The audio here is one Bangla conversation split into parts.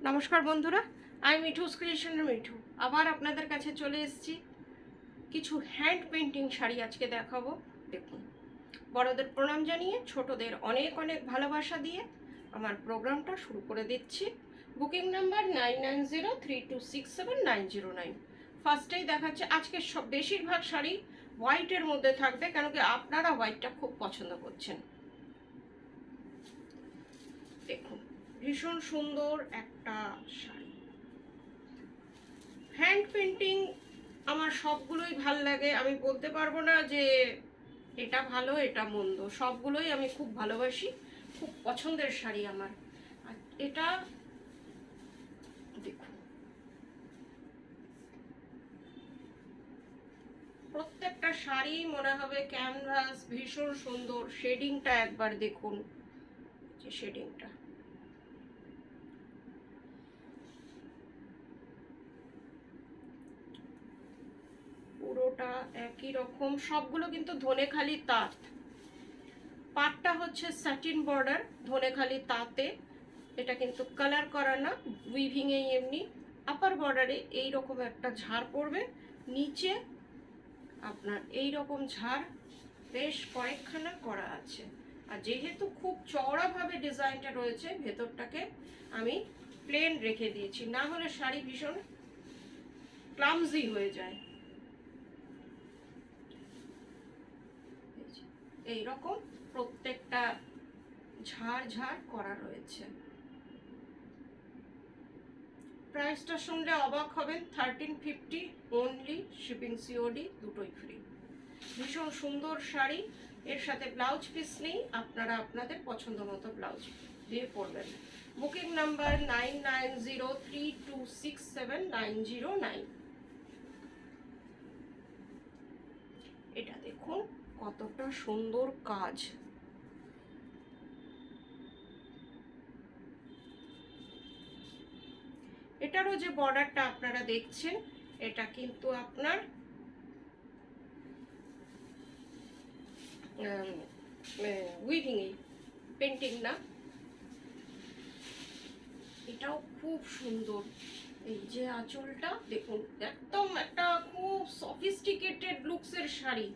নমস্কার বন্ধুরা, আমি মিঠুস ক্রিয়েশনের মিঠু আবার আপনাদের কাছে চলে এসেছি। কিছু হ্যান্ড পেন্টিং শাড়ি আজকে দেখাবো। দেখুন, বড়দের প্রণাম জানিয়ে ছোটদের অনেক অনেক ভালোবাসা দিয়ে আমার প্রোগ্রামটা শুরু করে দিচ্ছি। Booking number 9903267909। ফার্স্টেই দেখাচ্ছে আজকে সব বেশিরভাগ শাড়ি হোয়াইটের মধ্যে থাকবে, কেন কি আপনারা হোয়াইটটা খুব পছন্দ করছেন। দেখুন, ভীষণ সুন্দর একটা শাড়ি। হ্যান্ড পেন্টিং আমার সবগুলোই ভাল লাগে, আমি বলতে পারবো না যে এটা ভালো এটা মন্দ, সবগুলোই আমি খুব ভালোবাসি, খুব পছন্দের শাড়ি আমার। আর এটা দেখুন, প্রত্যেকটা শাড়ি মনে হবে ক্যানভাস, ভীষণ সুন্দর। শেডিংটা একবার দেখুন, যে শেডিংটা পুরোটা একই রকম, সবগুলো কিন্তু ধনেখালি তাঁত। পাটটা হচ্ছে স্যাটিন বর্ডার, ধনেখালি তাঁতে। এটা কিন্তু কালার করা না, উইভিং এই এমনি। আপার বর্ডারে এই রকম একটা ঝাড় পড়বে, নিচে আপনার এই রকম ঝাড় বেশ কয়েকখানা করা আছে। আর যেহেতু খুব চওড়াভাবে ডিজাইনটা রয়েছে, ভেতরটাকে আমি প্লেন রেখে দিয়েছি, না হলে শাড়ি ভীষণ ক্লামজি হয়ে যায়। এই রকম প্রত্যেকটা ঝাড় ঝাড় করা রয়েছে। প্রাইসটা শুনলে অবাক হবেন, 1350 অনলি, শিপিং সিওডি দুটোই ফ্রি। ভীষণ সুন্দর শাড়ি, এর সাথে ব্লাউজ পিস নেই, আপনারা আপনাদের পছন্দ মতো ব্লাউজ দিয়ে পরবেন। Booking number 9903267909। এটা দেখুন কতটা সুন্দর কাজ। এটারও যে বর্ডারটা আপনারা দেখছেন, এটা কিন্তু আপনার উইভিং পেন্টিং না, এটাও খুব সুন্দর। এই যে আঁচলটা দেখুন, একদম একটা খুব সফিস্টিকেটেড লুকসের শাড়ি।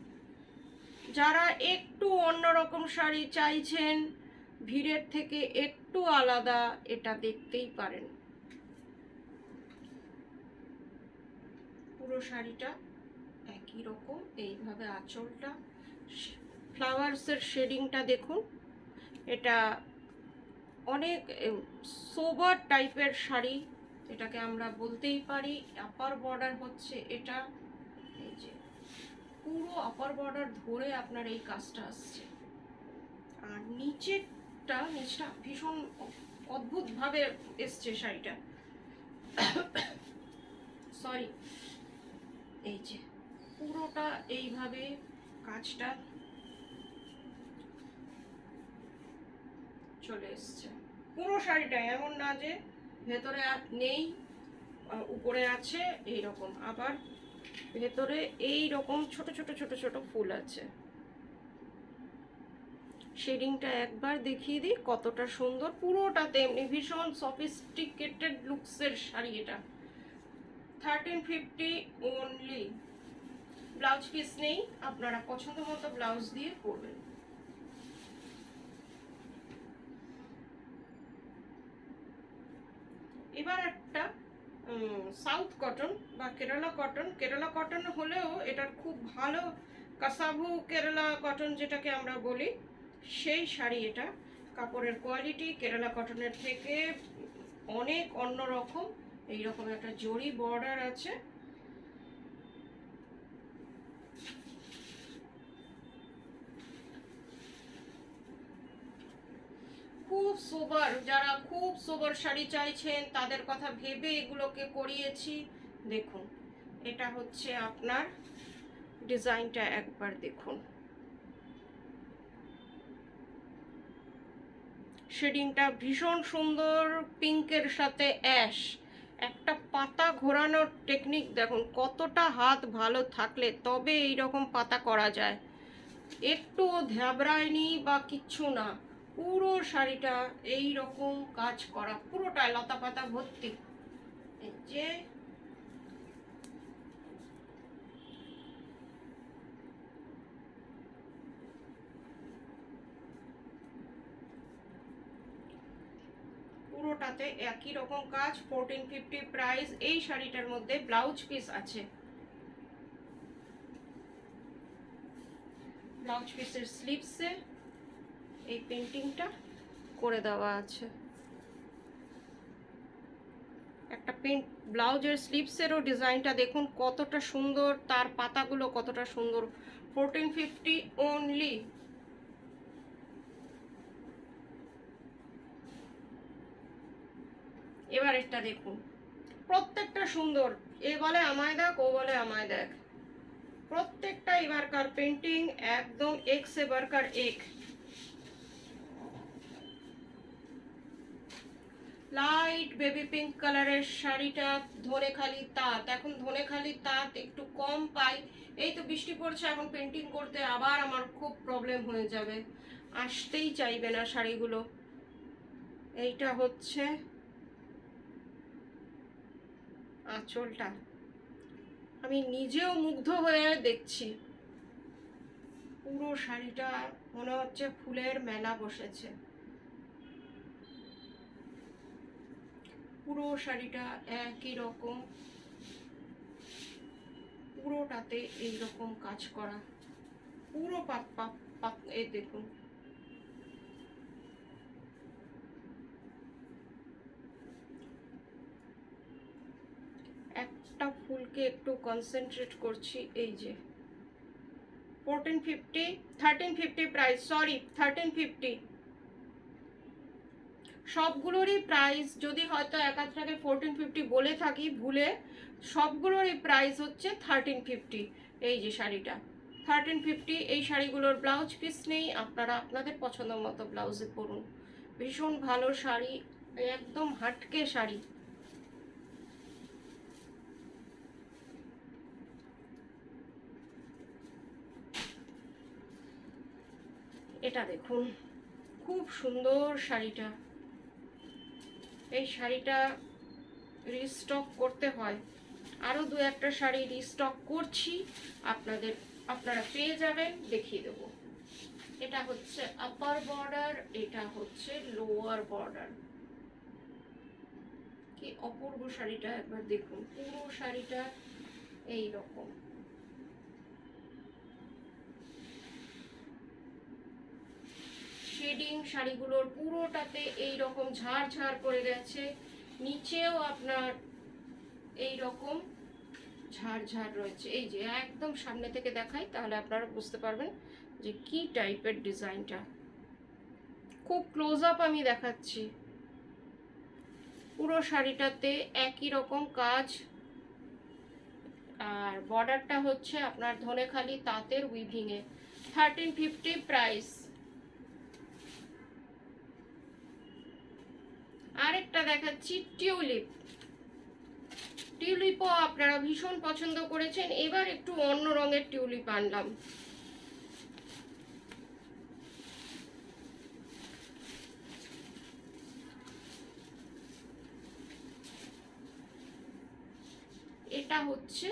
যারা একটু অন্যরকম শাড়ি চাইছেন, ভিড়ের থেকে একটু আলাদা, এটা দেখতেই পারেন। পুরো শাড়িটা একই রকম, এইভাবে আঁচলটা, ফ্লাওয়ার্সের শেডিংটা দেখুন। এটা অনেক সোবার টাইপের শাড়ি, এটাকে আমরা বলতেই পারি। আপার বর্ডার হচ্ছে এটা, এই যে পুরো আপার বর্ডার ধরে আপনার এই কাজটা আসছে। আর নিচটা ভীষণ অদ্ভুতভাবে এসছে শাড়িটা, সরি। এই যে পুরোটা এইভাবে কাজটা চলে এসছে। পুরো শাড়িটা এমন না যে ভেতরে আর নেই, উপরে আছে এই রকম, আবার ভেতরে এই রকম ছোট ছোট ছোট ছোট ফুল আছে। শেডিংটা একবার দেখিয়ে দিই কতটা সুন্দর, পুরোটা তেমনি ভীষণ সফিস্টিকেটেড লুকসের শাড়ি এটা। 1350 অনলি, ব্লাউজ পিস নেই, আপনারা পছন্দ মতো ব্লাউজ দিয়ে পরবেন। এবার একটা সাউথ কটন বা কেরালা কটন, কেরালা কটন হলেও এটার খুব ভালো কাসাভু কেরালা কটন যেটাকে আমরা বলি, সেই শাড়ি। এটা কাপড়ের কোয়ালিটি কেরালা কটনের থেকে অনেক অন্যরকম। এইরকম একটা জরি বর্ডার আছে, খুব সোবার, যারা খুব সোবার শাড়ি চাইছেন তাদের কথা ভেবে এগুলোকে করিয়েছি। দেখুন, এটা হচ্ছে আপনার ডিজাইনটা একবার দেখুন, শেডিংটা ভীষণ সুন্দর, পিঙ্কের সাথে অ্যাশ। একটা পাতা ঘোরানোর টেকনিক দেখুন, কতটা হাত ভালো থাকলে তবে এই রকম পাতা করা যায়। একটুও ধ্যাবড়ায়নি বা কিচ্ছু না, পুরো শাড়িটা এই রকম কাজ করা, পুরোটা লতা পাতা ভর্তি। এই যে পুরোটাতে একই রকম কাজ। 1450 প্রাইস। এই শাড়িটার মধ্যে ব্লাউজ পিস আছে, ব্লাউজ পিসের স্লিভসে এই পেন্টিংটা করে দেওয়া আছে। একটা ব্লাউজের স্লিভসেরও ডিজাইনটা দেখুন কতটা সুন্দর, তার পাতাগুলো কতটা সুন্দর। 1450 অনলি। এবার এটা দেখুন, প্রত্যেকটা সুন্দর। এ বলে আমায় দেখ, ও বলে আমায় দেখ, প্রত্যেকটা এবারকার পেন্টিং একদম এক সে বারকার এক। লাইট বেবি পিঙ্ক কালারের শাড়িটা, ধনেখালি তাঁত। এখন ধনেখালি তাঁত একটু কম পাই, এই তো বৃষ্টি পড়ছে, এখন পেন্টিং করতে আবার আমার খুব প্রবলেম হয়ে যাবে, আসতেই চাইবে না শাড়িগুলো। এইটা হচ্ছে আঁচলটা, আমি নিজেও মুগ্ধ হয়ে দেখছি। পুরো শাড়িটা মনে হচ্ছে ফুলের মেলা বসেছে। পুরো শাড়িটা একই রকম, পুরোটাতে এইরকম কাজ করা, পুরো এই দেখুন। একটা ফুলকে একটু কনসেন্ট্রেট করছি। এই যে 1350 প্রাইস, সরি 1350। সবগুলোরই প্রাইস, যদি হয়তো এক আধটাকে 1450 বলে থাকি ভুলে, সবগুলোরই প্রাইস হচ্ছে 1350। এই যে শাড়িটা 1350। এই শাড়িগুলোর ব্লাউজ পিস নেই, আপনারা আপনাদের পছন্দ মতো ব্লাউজে পরুন। ভীষণ ভালো শাড়ি, একদম হাটকে শাড়ি। এটা দেখুন, খুব সুন্দর শাড়িটা। এই শাড়িটা রিস্টক করতে হয়, আরও দু একটা শাড়ি রিস্টক করছি, আপনারা পেয়ে যাবেন, দেখিয়ে দেবো। এটা হচ্ছে আপার বর্ডার, এটা হচ্ছে লোয়ার বর্ডার। কি অপূর্ব শাড়িটা, একবার দেখুন। পুরো শাড়িটা এই রকম, শেডিং শাড়িগুলোর পুরোটাতে এই রকম ঝাড় ঝাড় করে গেছে, নিচেও আপনার এই রকম ঝাড় ঝাড় রয়েছে। এই যে একদম সামনে থেকে দেখাই, তাহলে আপনারা বুঝতে পারবেন যে কি টাইপের ডিজাইনটা। খুব ক্লোজ আপ আমি দেখাচ্ছি। পুরো শাড়িটাতে একই রকম কাজ, আর বর্ডারটা হচ্ছে আপনার ধনেখালি তাঁতের উইভিংয়ে। 1350 প্রাইস। আরেকটা দেখাচ্ছি টিউলিপ। টিউলিপও আপনারা ভীষণ পছন্দ করেছেন, এবার একটু অন্য রঙের টিউলিপ আনলাম। এটা হচ্ছে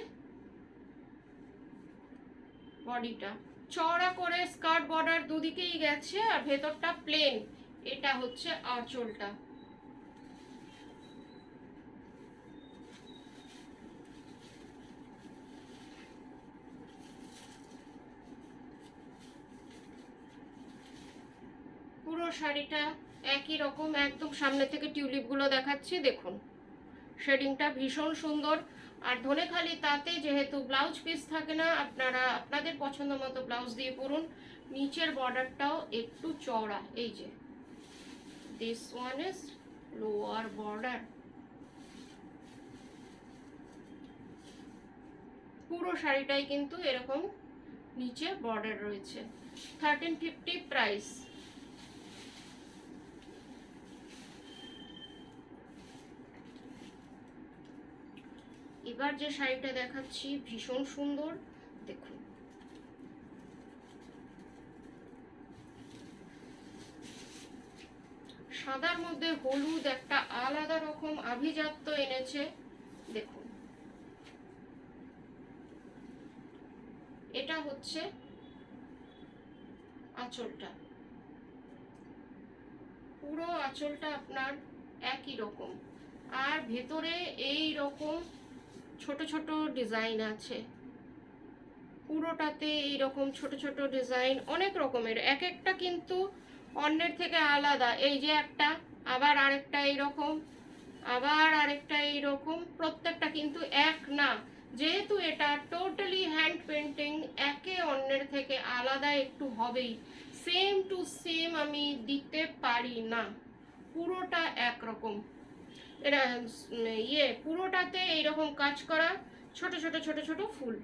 বডিটা, চওড়া করে স্কার্ট বর্ডার দুদিকেই গেছে, আর ভেতরটা প্লেন। এটা হচ্ছে আঁচলটা। পুরো শাড়িটা একই রকম, একদম সামনে থেকে টিউলিপগুলো দেখাচ্ছি, দেখুন শেডিংটা ভীষণ সুন্দর। আর ধনেখালি তাতে যেহেতু ব্লাউজ পিস থাকে না, আপনারা আপনাদের পছন্দ মতো ব্লাউজ দিয়ে পরুন। নিচের বর্ডারটাও একটু চওড়া। এই যে this one is lower border. পুরো শাড়িটাই কিন্তু এরকম নিচে বর্ডার রয়েছে। 1350 প্রাইস। এবার যে শাড়িটা দেখাচ্ছি ভীষণ সুন্দর, দেখুন। মধ্যে হলুদ একটা আলাদা রকম আভিজাত্য এনেছে। দেখুন, এটা হচ্ছে আঁচলটা, পুরো আঁচলটা আপনার একই রকম, আর ভেতরে এই রকম ছোট ছোট ডিজাইন আছে, পুরোটাতে এই রকম ছোট ছোট ডিজাইন, অনেক রকমের, এক একটা কিন্তু অন্যের থেকে আলাদা। এই যে একটা, আবার আরেকটা এইরকম, আবার আরেকটা এইরকম, প্রত্যেকটা কিন্তু এক না, যেহেতু এটা টোটালি হ্যান্ড পেন্টিং, একে অন্যের থেকে আলাদা একটু হবেই, সেম টু সেম আমি দিতে পারি না, পুরোটা একরকম। এটা পুরোটাতে এইরকম কাজ করা, ছোট ছোট ছোট ছোট ফুল,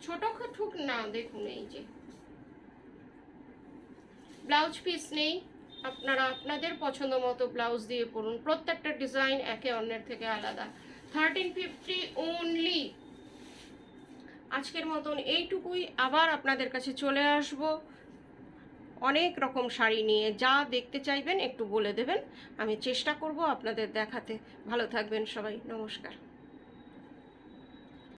ছোট ঠুক না। দেখুন, এই যে ব্লাউজ পিস নেই, আপনারা আপনাদের পছন্দ মতো ব্লাউজ দিয়ে পরুন, প্রত্যেকটা ডিজাইন একে অন্যের থেকে আলাদা। 1350 অনলি। আজকের মতন এইটুকুই, আবার আপনাদের কাছে চলে আসব অনেক রকম শাড়ি নিয়ে। যা দেখতে চাইবেন একটু বলে দেবেন, আমি চেষ্টা করব আপনাদের দেখাতে। ভালো থাকবেন সবাই, নমস্কার।